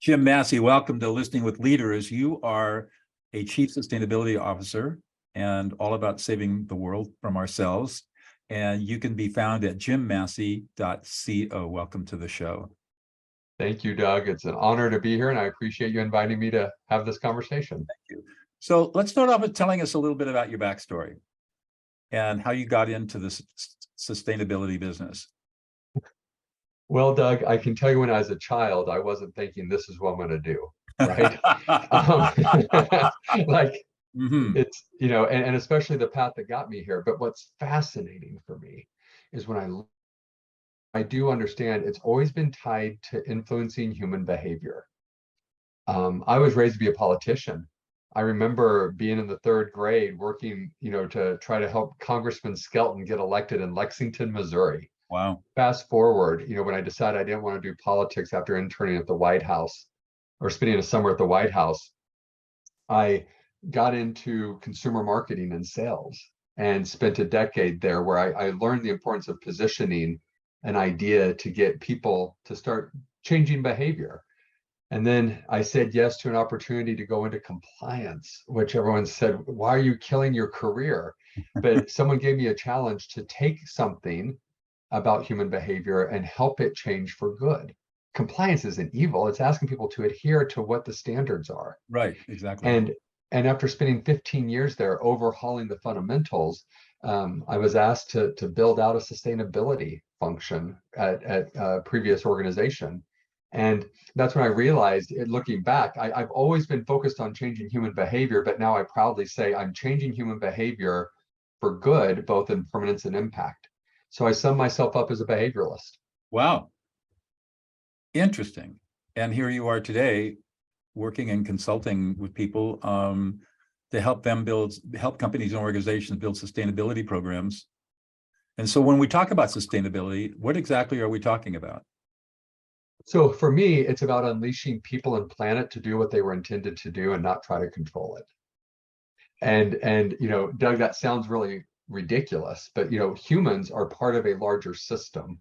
Jim Massey, welcome to Listening with Leaders. You are a Chief Sustainability Officer and all about saving the world from ourselves. And you can be found at jimmassey.co. Welcome to the show. Thank you, Doug. It's an honor to be here, and I appreciate you inviting me to have this conversation. Thank you. So let's start off with telling us a little bit about your backstory and how you got into this sustainability business. Well, Doug, I can tell you when I was a child, I wasn't thinking this is what I'm going to do, right? It's, and especially the path that got me here. But what's fascinating for me is when I do understand it's always been tied to influencing human behavior. I was raised to be a politician. I remember being in the third grade working, to try to help Congressman Skelton get elected in Lexington, Missouri. Wow. Fast forward, when I decided I didn't want to do politics after interning at the White House or spending a summer at the White House, I got into consumer marketing and sales and spent a decade there where I learned the importance of positioning an idea to get people to start changing behavior. And then I said yes to an opportunity to go into compliance, which everyone said, why are you killing your career? But someone gave me a challenge to take something about human behavior and help it change for good. Compliance isn't evil. It's asking people to adhere to what the standards are. Right, exactly. And after spending 15 years there overhauling the fundamentals, I was asked to build out a sustainability function at a previous organization. And that's when I realized, looking back, I've always been focused on changing human behavior, but now I proudly say I'm changing human behavior for good, both in permanence and impact. So I sum myself up as a behavioralist. Wow. Interesting. And here you are today working and consulting with people to help them help companies and organizations build sustainability programs. And so when we talk about sustainability, what exactly are we talking about? So for me, it's about unleashing people and planet to do what they were intended to do and not try to control it. And Doug, that sounds really ridiculous, but humans are part of a larger system,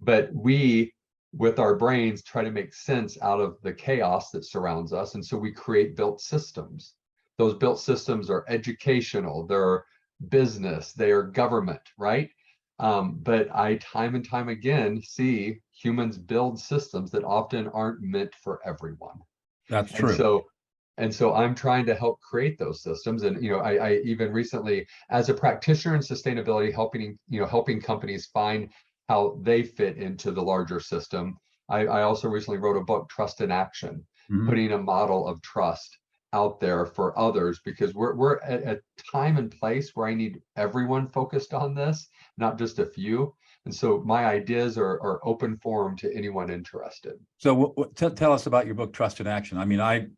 but we with our brains try to make sense out of the chaos that surrounds us, and so we create built systems. Those built systems are educational, they're business, they are government, right? But I time and time again see humans build systems that often aren't meant for everyone. That's true. And so I'm trying to help create those systems. And, I even recently, as a practitioner in sustainability, helping companies find how they fit into the larger system. I also recently wrote a book, Trust in Action, putting a model of trust out there for others, because we're at a time and place where I need everyone focused on this, not just a few. And so my ideas are open forum to anyone interested. So tell us about your book, Trust in Action. I mean,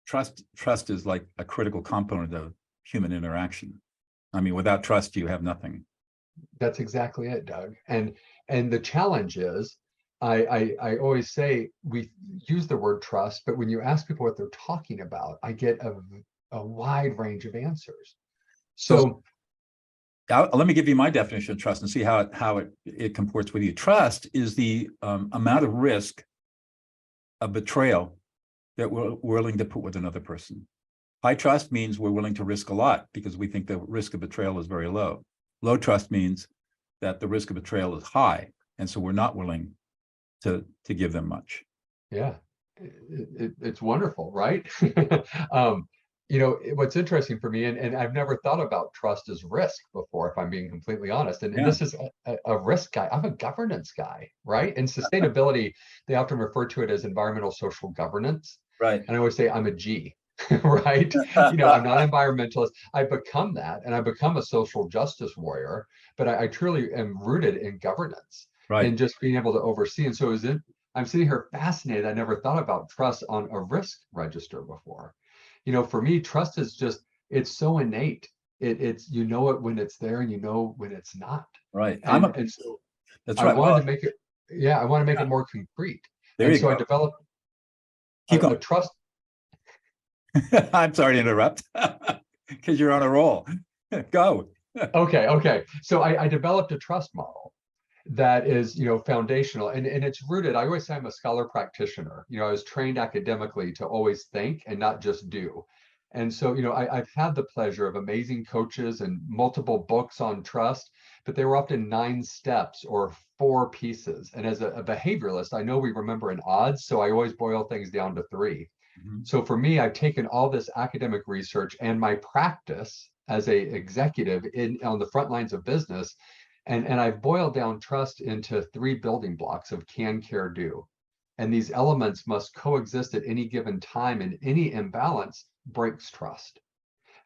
Trust is like a critical component of human interaction. I mean, without trust, you have nothing. That's exactly it, Doug. And the challenge is, I always say we use the word trust, but when you ask people what they're talking about, I get a wide range of answers. So let me give you my definition of trust and see how it comports with you. Trust is the amount of risk of betrayal that we're willing to put with another person. High trust means we're willing to risk a lot because we think the risk of betrayal is very low. Low trust means that the risk of betrayal is high, and so we're not willing to give them much. Yeah, it's wonderful, right? What's interesting for me, and I've never thought about trust as risk before, if I'm being completely honest. And this is a risk guy. I'm a governance guy, right? And sustainability, they often refer to it as environmental social governance. Right. And I always say I'm a G, right? I'm not an environmentalist. I've become that, and I've become a social justice warrior, but I truly am rooted in governance, right, and just being able to oversee. And so I'm sitting here fascinated. I never thought about trust on a risk register before. For me, trust is just, it's so innate. It's it when it's there and when it's not. Right. And so that's right. I wanted to make it, I want to make it more concrete. There you go. I developed a trust. I'm sorry to interrupt because you're on a roll. Go. Okay. So I developed a trust model. that is, foundational, and it's rooted. I always say I'm a scholar practitioner. I was trained academically to always think and not just do. And so, I've had the pleasure of amazing coaches and multiple books on trust, but they were often 9 steps or 4 pieces. And as a behavioralist, I know we remember in odds, so I always boil things down to 3. Mhm. So for me, I've taken all this academic research and my practice as a executive on the front lines of business, and I've boiled down trust into 3 building blocks of can, care, do. And these elements must coexist at any given time, and any imbalance breaks trust.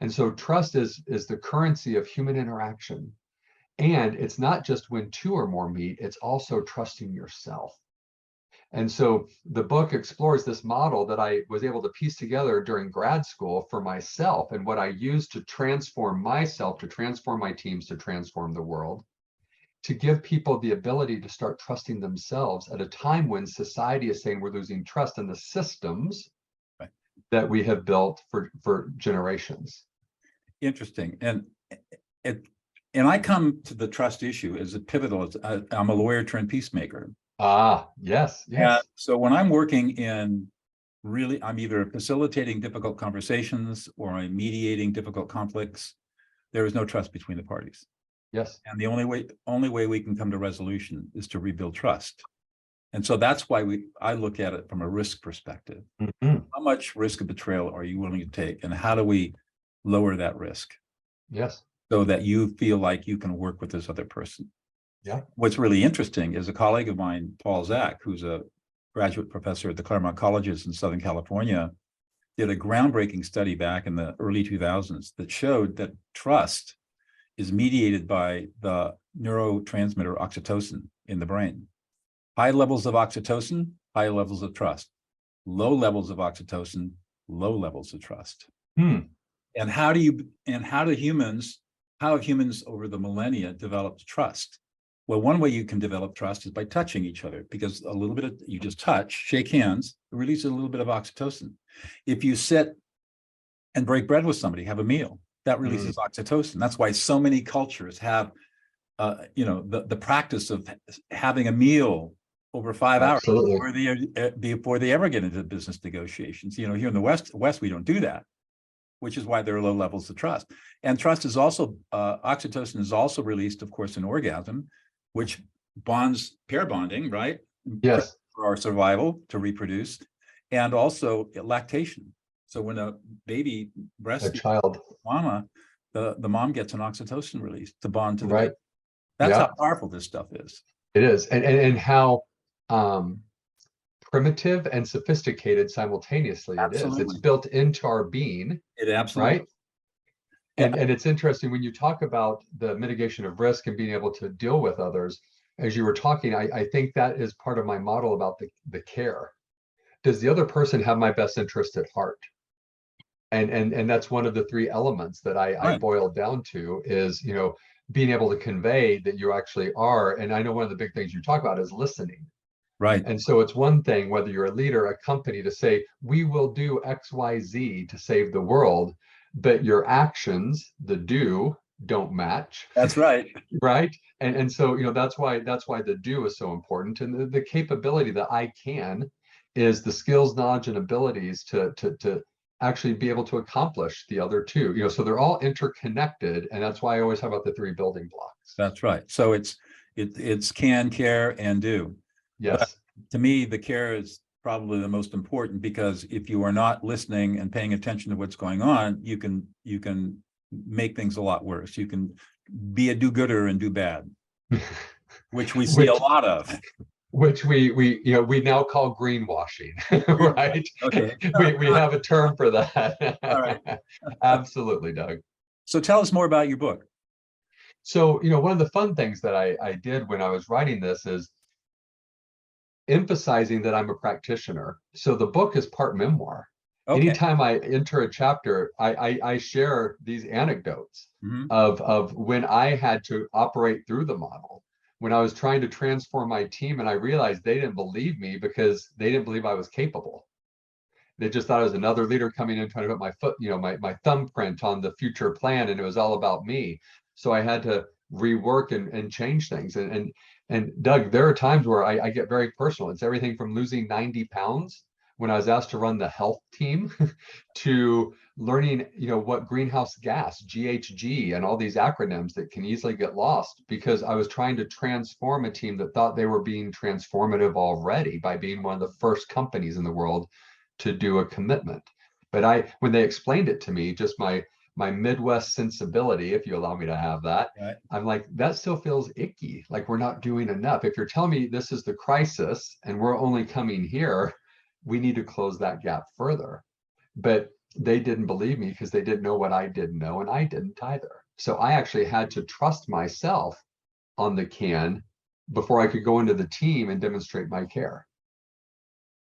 And so trust is the currency of human interaction. And it's not just when 2 or more meet, it's also trusting yourself. And so the book explores this model that I was able to piece together during grad school for myself, and what I used to transform myself, to transform my teams, to transform the world, to give people the ability to start trusting themselves at a time when society is saying we're losing trust in the systems Right. that we have built for generations. Interesting. And I come to the trust issue as a pivotal. I'm a lawyer turned peacemaker. Yes. And so when I'm working in I'm either facilitating difficult conversations or I'm mediating difficult conflicts. There is no trust between the parties. Yes. And the only way we can come to resolution is to rebuild trust. And so that's why I look at it from a risk perspective. Mm-hmm. How much risk of betrayal are you willing to take? And how do we lower that risk? Yes. So that you feel like you can work with this other person. Yeah. What's really interesting is a colleague of mine, Paul Zak, who's a graduate professor at the Claremont Colleges in Southern California, did a groundbreaking study back in the early 2000s that showed that trust is mediated by the neurotransmitter oxytocin in the brain. High levels of oxytocin, high levels of trust. Low levels of oxytocin, low levels of trust. And how have humans over the millennia developed trust? Well, one way you can develop trust is by touching each other, because a little bit of, you just touch, shake hands, it releases a little bit of oxytocin. If you sit and break bread with somebody, have a meal, that releases oxytocin. That's why so many cultures have, the practice of having a meal over 5 hours before they ever get into business negotiations. Here in the West, we don't do that, which is why there are low levels of trust. And trust is also, oxytocin is also released, of course, in orgasm, which bonds, pair bonding, right? Yes. For our survival, to reproduce, and also lactation. So when a baby breastfeeds child, mama, the mom gets an oxytocin release to bond to the right. baby. That's how powerful this stuff is. It is, and how primitive and sophisticated simultaneously it is. It's built into our being. It absolutely. Right. And it's interesting when you talk about the mitigation of risk and being able to deal with others. As you were talking, I think that is part of my model about the care. Does the other person have my best interest at heart? And that's one of the 3 elements that I boiled down to is, being able to convey that you actually are. And I know one of the big things you talk about is listening. Right. And so it's one thing, whether you're a leader, a company, to say, we will do X, Y, Z to save the world, but your actions, the do, don't match. That's right. Right. And so, that's why the do is so important. And the capability that I can is the skills, knowledge, and abilities to actually be able to accomplish the other 2. So they're all interconnected. And that's why I always talk about the 3 building blocks. That's right. So it's can, care, and do. Yes. But to me, the care is probably the most important, because if you are not listening and paying attention to what's going on, you can make things a lot worse. You can be a do-gooder and do bad, which we see a lot of. Which we now call greenwashing, right? Okay. we have a term for that. All right. Absolutely, Doug. So tell us more about your book. So, one of the fun things that I did when I was writing this is emphasizing that I'm a practitioner. So the book is part memoir. Okay. Anytime I enter a chapter, I share these anecdotes of when I had to operate through the model, when I was trying to transform my team, and I realized they didn't believe me because they didn't believe I was capable. They just thought I was another leader coming in trying to put my foot, my thumbprint on the future plan, and it was all about me. So I had to rework and change things. And And Doug, there are times where I get very personal. It's everything from losing 90 pounds when I was asked to run the health team to learning, what greenhouse gas, GHG, and all these acronyms that can easily get lost because I was trying to transform a team that thought they were being transformative already by being one of the first companies in the world to do a commitment. But when they explained it to me, just my Midwest sensibility, if you allow me to have that, Right. I'm like, that still feels icky. Like we're not doing enough. If you're telling me this is the crisis and we're only coming here, we need to close that gap further. But they didn't believe me because they didn't know what I didn't know, and I didn't either. So I actually had to trust myself on the can before I could go into the team and demonstrate my care.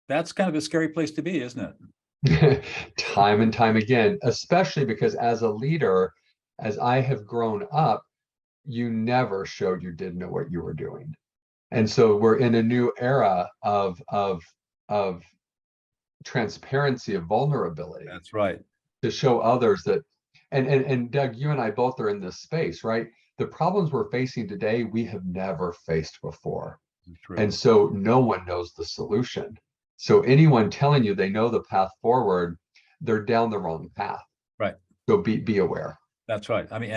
That's kind of a scary place to be, isn't it? Time and time again, especially because as a leader, as I have grown up, you never showed you didn't know what you were doing. And so we're in a new era of transparency, of vulnerability That's right. to show others that, and Doug, you and I both are in this space, right? The problems we're facing today, we have never faced before. True. And so no one knows the solution. So anyone telling you they know the path forward, they're down the wrong path. Right. So be aware. That's right. I mean,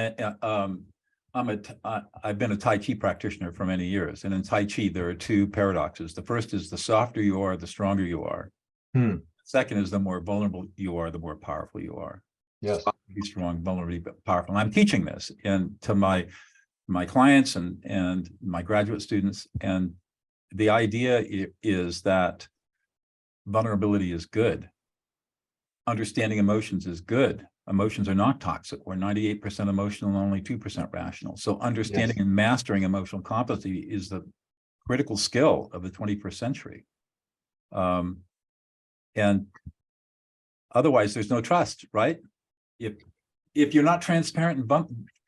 I've been a Tai Chi practitioner for many years, and in Tai Chi there are two paradoxes. The first is the softer you are, the stronger you are. Second is the more vulnerable you are, the more powerful you are. Yes. Be strong, vulnerable, but powerful. And I'm teaching this to my clients and my graduate students, and the idea is that vulnerability is good. Understanding emotions is good. Emotions are not toxic. We're 98% emotional and only 2% rational. So understanding and mastering emotional competency is the critical skill of the 21st century. And otherwise, there's no trust, right? If you're not transparent and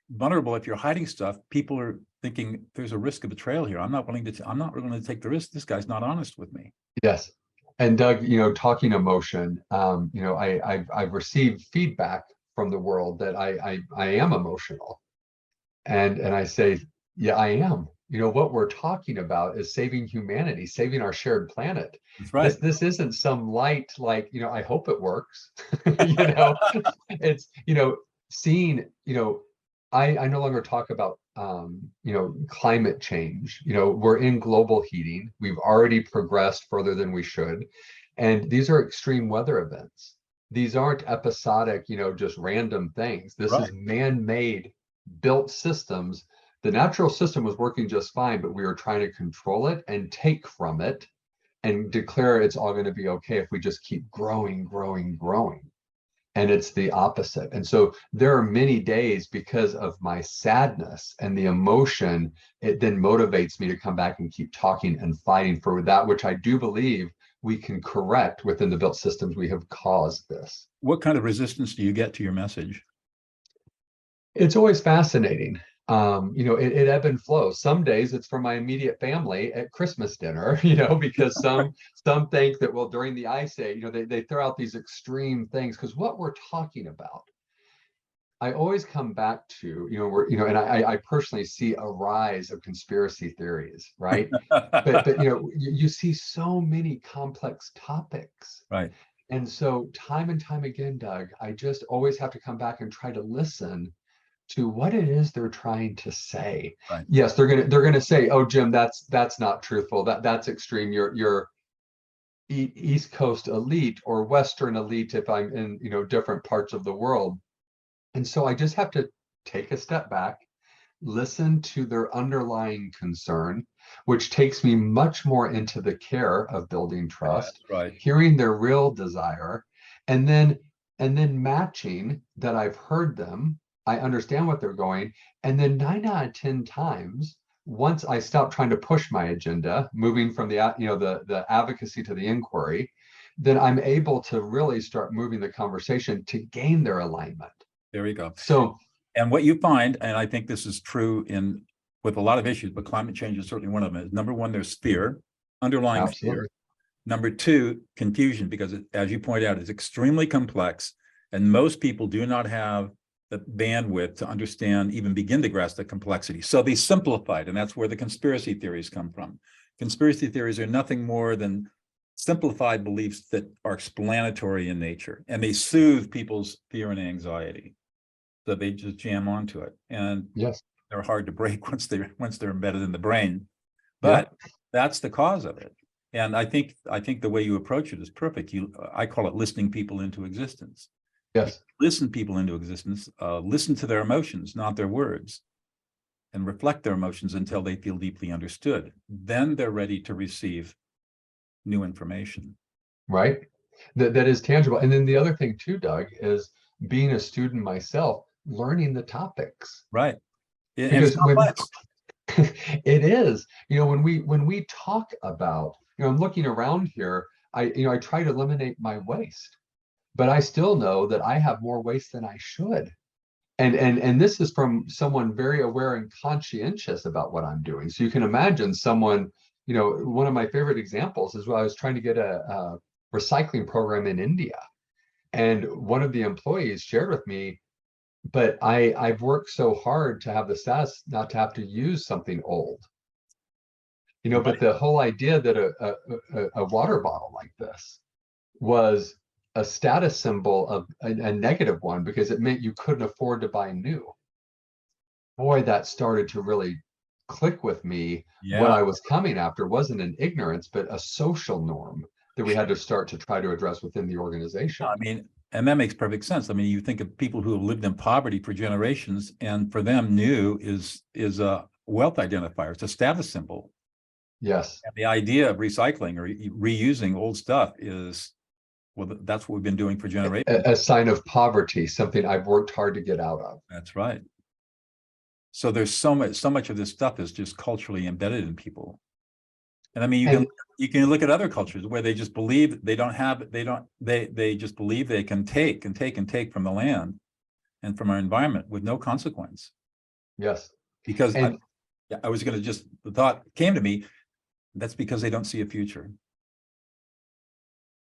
vulnerable, if you're hiding stuff, people are thinking there's a risk of betrayal here. I'm not willing to take the risk. This guy's not honest with me. Yes. And Doug, talking emotion, I've received feedback from the world that I am emotional. And I say, yeah, I am. What we're talking about is saving humanity, saving our shared planet. That's right. This isn't some light, like, I hope it works. It's, seeing, I no longer talk about climate change. We're in global heating. We've already progressed further than we should. And these are extreme weather events. These aren't episodic, just random things. This is man-made built systems. The natural system was working just fine, but we were trying to control it and take from it and declare it's all going to be okay if we just keep growing. And it's the opposite. And so there are many days because of my sadness and the emotion, it then motivates me to come back and keep talking and fighting for that, which I do believe we can correct within the built systems we have caused this. What kind of resistance do you get to your message? It's always fascinating. It ebb and flows. Some days it's from my immediate family at Christmas dinner, because some think that, well, during the Ice Age, they throw out these extreme things because what we're talking about, I always come back to, and I personally see a rise of conspiracy theories, right? but you see so many complex topics. Right. And so time and time again, Doug, I just always have to come back and try to listen to what it is they're trying to say. Right. Yes, they're gonna say, "Oh, Jim, that's not truthful. That's extreme. You're East Coast elite or Western elite if I'm in different parts of the world." And so I just have to take a step back, listen to their underlying concern, which takes me much more into the care of building trust, hearing their real desire, and then matching that I've heard them. I understand what they're going. And then 9 out of 10 times, once I stop trying to push my agenda, moving from the advocacy to the inquiry, then I'm able to really start moving the conversation to gain their alignment. There you go. So, and what you find, and I think this is true with a lot of issues, but climate change is certainly one of them, is number one, there's fear, underlying fear. Number two, confusion, because as you point out, it's extremely complex, and most people do not have the bandwidth to understand, even begin to grasp the complexity. So they simplified, and that's where the conspiracy theories come from. Conspiracy theories are nothing more than simplified beliefs that are explanatory in nature, and they soothe people's fear and anxiety. So they just jam onto it, and Yes. they're hard to break once they're embedded in the brain. Yeah. But that's the cause of it. And I think the way you approach it is perfect. I call it listening people into existence. Yes. Listen people into existence, listen to their emotions, not their words, and reflect their emotions until they feel deeply understood. Then they're ready to receive new information. Right. That is tangible. And then the other thing too, Doug, is being a student myself, learning the topics. Right. And Because it's when complex. it is, when we talk about, I'm looking around here, I try to eliminate my waste, but I still know that I have more waste than I should. And this is from someone very aware and conscientious about what I'm doing. So you can imagine someone, one of my favorite examples is when I was trying to get a recycling program in India. And one of the employees shared with me, but I've worked so hard to have the status not to have to use something old. But the whole idea that a water bottle like this was a status symbol of a negative one because it meant you couldn't afford to buy new. Boy, that started to really click with me. Yeah. What I was coming after wasn't an ignorance, but a social norm that we had to start to try to address within the organization. I mean, and that makes perfect sense. I mean, you think of people who have lived in poverty for generations, and for them, new is a wealth identifier. It's a status symbol. Yes. And the idea of recycling or reusing old stuff is, well, that's what we've been doing for generations. A sign of poverty, something I've worked hard to get out of. That's right. So there's so much of this stuff is just culturally embedded in people. And I mean, you can look at other cultures where they just believe they just believe they can take from the land and from our environment with no consequence. Yes. Because I was going to the thought came to me, that's because they don't see a future.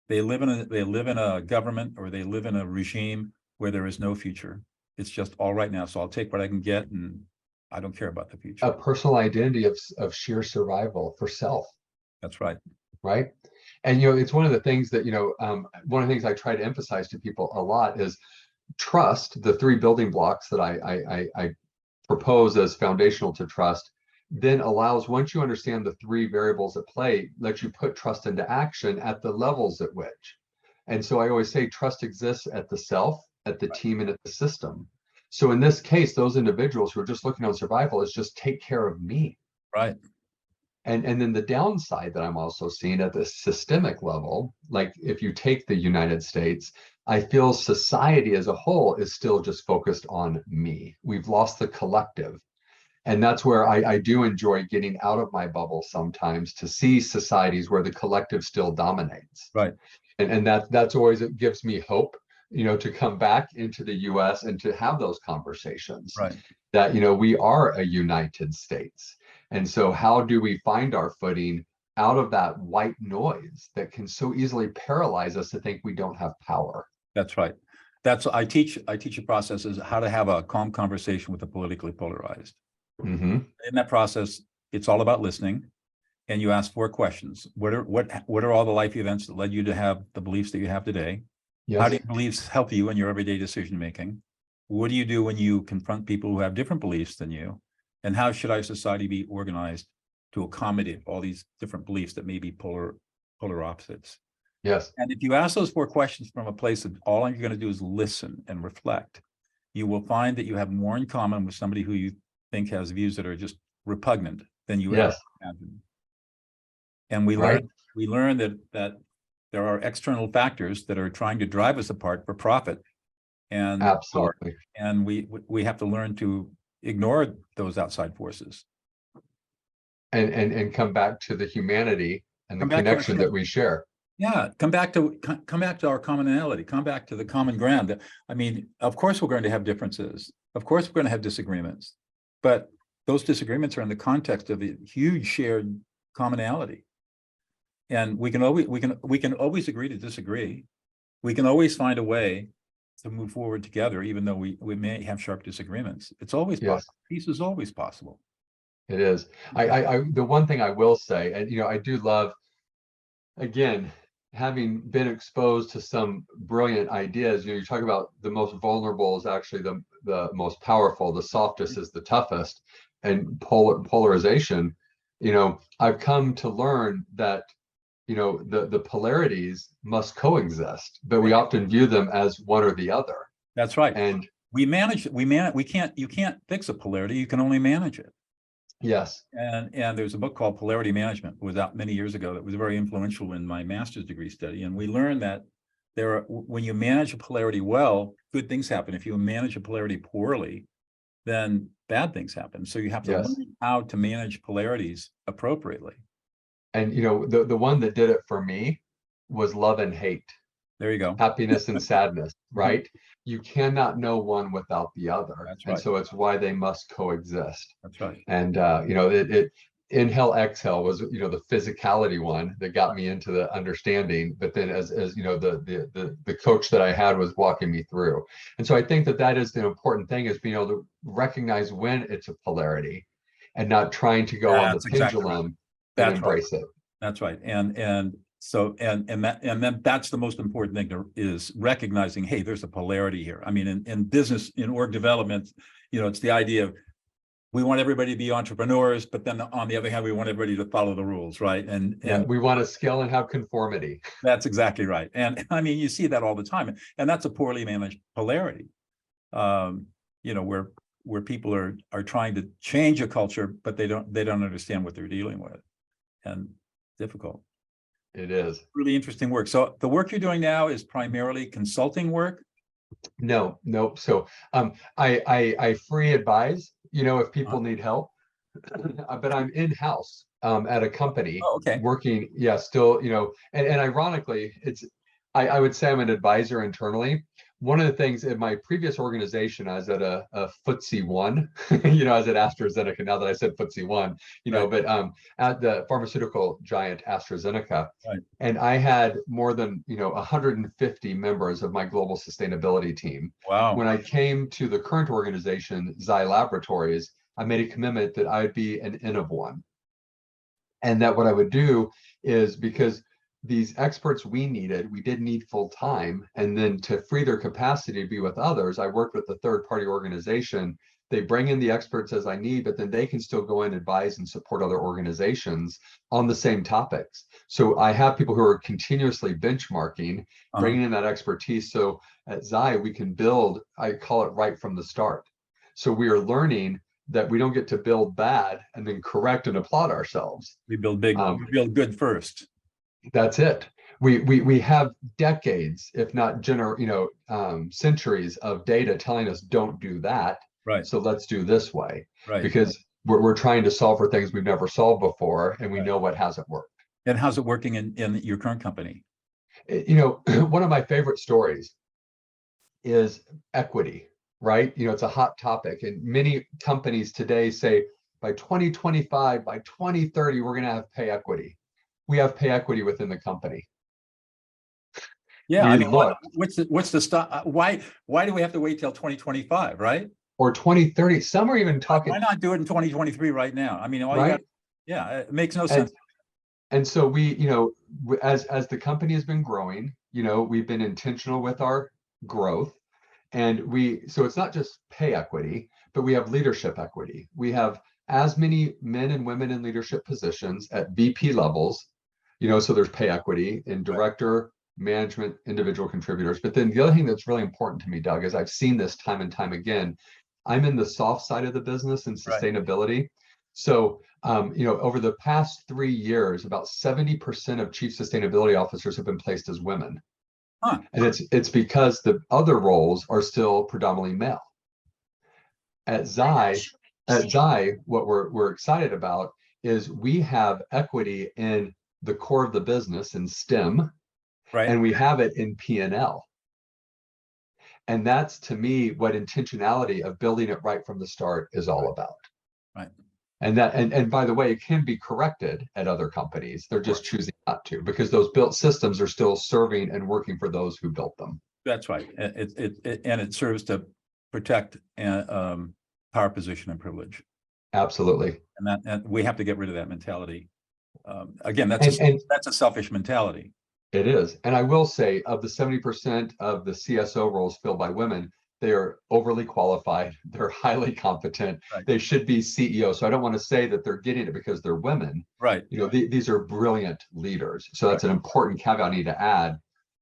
They live in a government, or they live in a regime where there is no future. It's just all right now. So I'll take what I can get, and I don't care about the future. A personal identity of sheer survival for self. That's right. Right. And, it's one of the things that, one of the things I try to emphasize to people a lot is trust. The three building blocks that I propose as foundational to trust then allows, once you understand the three variables at play, lets you put trust into action at the levels at which. And so I always say trust exists at the self, at the team, and at the system. So in this case, those individuals who are just looking on survival is just take care of me. Right. And then the downside that I'm also seeing at the systemic level, like if you take the United States, I feel society as a whole is still just focused on me. We've lost the collective. And that's where I do enjoy getting out of my bubble sometimes to see societies where the collective still dominates. Right. And that's always, it gives me hope, to come back into the US and to have those conversations. Right. That, we are a United States. And so how do we find our footing out of that white noise that can so easily paralyze us to think we don't have power? That's right. I teach a process is how to have a calm conversation with the politically polarized. Mm-hmm. In that process, it's all about listening, and you ask 4 questions. What are all the life events that led you to have the beliefs that you have today? Yes. How do your beliefs help you in your everyday decision making? What do you do when you confront people who have different beliefs than you? And how should our society be organized to accommodate all these different beliefs that may be polar opposites? Yes. And if you ask those 4 questions from a place of all you're going to do is listen and reflect, you will find that you have more in common with somebody who you think has views that are just repugnant than you ever imagined. And we learn that there are external factors that are trying to drive us apart for profit and absolutely power. And we have to learn to ignore those outside forces and come back to the humanity and the connection that we share. Yeah, come back to our commonality, come back to the common ground. I mean, of course we're going to have differences. Of course we're going to have disagreements, but those disagreements are in the context of a huge shared commonality. And we can always agree to disagree. We can always find a way to move forward together, even though we may have sharp disagreements. It's always Yes, possible. Peace is always possible. it is. The one thing I will say, and I do love, again, having been exposed to some brilliant ideas. You talk about the most vulnerable is actually the most powerful, the softest is the toughest, and polarization. I've come to learn that the polarities must coexist, but we often view them as one or the other. That's right. And you can't fix a polarity, you can only manage it. yes. And there's a book called Polarity Management, was out many years ago, that was very influential in my master's degree study. And we learned that when you manage a polarity well, good things happen. If you manage a polarity poorly, then bad things happen. So you have to Yes. learn how to manage polarities appropriately. And the one that did it for me was love and hate. There you go. Happiness and sadness, right? You cannot know one without the other. That's And right. so it's why they must coexist. That's right. And inhale, exhale was the physicality one that got me into the understanding. But then as the coach that I had was walking me through. And so I think that is the important thing, is being able to recognize when it's a polarity and not trying to go on the pendulum and embrace it. That's right. And so then that's the most important thing, is recognizing, hey, there's a polarity here. I mean, in business, in org development, it's the idea of, we want everybody to be entrepreneurs, but then on the other hand, we want everybody to follow the rules, right? And we want to scale and have conformity. That's exactly right. And I mean, you see that all the time, and that's a poorly managed polarity. Where people are trying to change a culture, but they don't understand what they're dealing with, and difficult. It is really interesting work. So the work you're doing now is primarily consulting work? No. So I free advise, if people need help, but I'm in-house at a company working, still, and ironically, I would say I'm an advisor internally. One of the things in my previous organization, I was at a FTSE 1, I was at AstraZeneca, now that I said FTSE 1, but at the pharmaceutical giant AstraZeneca. Right. And I had more than, 150 members of my global sustainability team. Wow. When I came to the current organization, Xi Laboratories, I made a commitment that I would be an N of 1. And that what I would do is, because these experts we didn't need full time. And then to free their capacity to be with others, I worked with a third-party organization. They bring in the experts as I need, but then they can still go in, advise, and support other organizations on the same topics. So I have people who are continuously benchmarking, bringing in that expertise. So at Xi, we can build, I call it right from the start. So we are learning that we don't get to build bad and then correct and applaud ourselves. We build big, we build good first. That's it. We have decades, if not centuries of data telling us don't do that. Right. So let's do this way. Right. Because we're trying to solve for things we've never solved before, and we know what hasn't worked. And how's it working in your current company? One of my favorite stories is equity, right? It's a hot topic, and many companies today say by 2025, by 2030, we're going to have pay equity. We have pay equity within the company. Yeah, I mean, what's the stop? Why do we have to wait till 2025, right? Or 2030? Some are even talking. Why not do it in 2023 right now? I mean, it makes no sense. And so we, as the company has been growing, we've been intentional with our growth, and so it's not just pay equity, but we have leadership equity. We have as many men and women in leadership positions at VP levels. So there's pay equity in director, management, individual contributors. But then the other thing that's really important to me, Doug, is I've seen this time and time again. I'm in the soft side of the business and sustainability. Right. So, over the past 3 years, about 70% of chief sustainability officers have been placed as women. Huh. And it's because the other roles are still predominantly male. At Xi, what we're excited about is we have equity in the core of the business in STEM, right, and we have it in P&L. And that's, to me, what intentionality of building it right from the start is all about. Right. And by the way, it can be corrected at other companies. They're just choosing not to, because those built systems are still serving and working for those who built them. That's right. And it serves to protect power position and privilege. Absolutely. And we have to get rid of that mentality. Again, And that's a selfish mentality. it is. And I will say, of the 70% of the CSO roles filled by women, they are overly qualified. They're highly competent. Right. They should be CEOs. So I don't want to say that they're getting it because they're women. Right. You know, these are brilliant leaders. So that's an important caveat I need to add.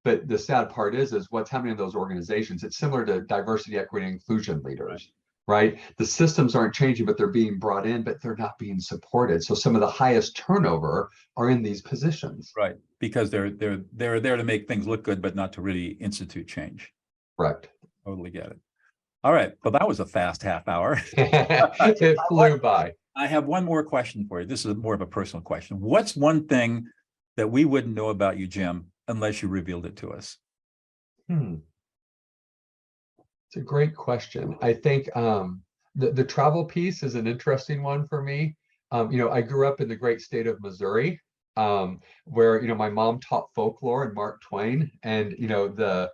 But the sad part is what's happening in those organizations. It's similar to diversity, equity, and inclusion leaders, right? The systems aren't changing, but they're being brought in, but they're not being supported. So some of the highest turnover are in these positions. Right. Because they're there to make things look good, but not to really institute change. Correct. Totally get it. All right. Well, that was a fast half hour. It flew by. I have one more question for you. This is more of a personal question. What's one thing that we wouldn't know about you, Jim, unless you revealed it to us? It's a great question. I think the travel piece is an interesting one for me. You know, I grew up in the great state of Missouri, where, you know, my mom taught folklore and Mark Twain, and, you know,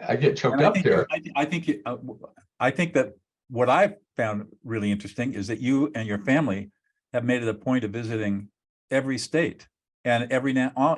I get choked up here. I think that what I've found really interesting is that you and your family have made it a point of visiting every state, and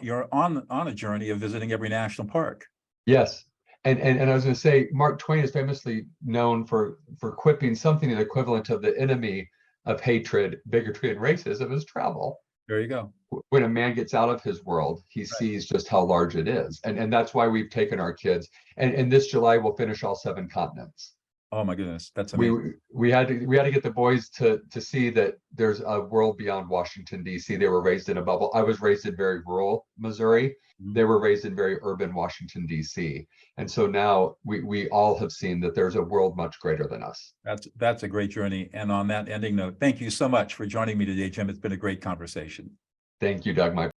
you're on a journey of visiting every national park. Yes. And I was going to say, Mark Twain is famously known for quipping something the equivalent of the enemy of hatred, bigotry, and racism is travel. There you go. When a man gets out of his world, he sees just how large it is. And that's why we've taken our kids. And this July, we'll finish all 7 continents. Oh my goodness, that's amazing. We had to get the boys to see that there's a world beyond Washington, D.C. They were raised in a bubble. I was raised in very rural Missouri. They were raised in very urban Washington, D.C. And so now we all have seen that there's a world much greater than us. That's a great journey. And on that ending note, thank you so much for joining me today, Jim. It's been a great conversation. Thank you, Doug. My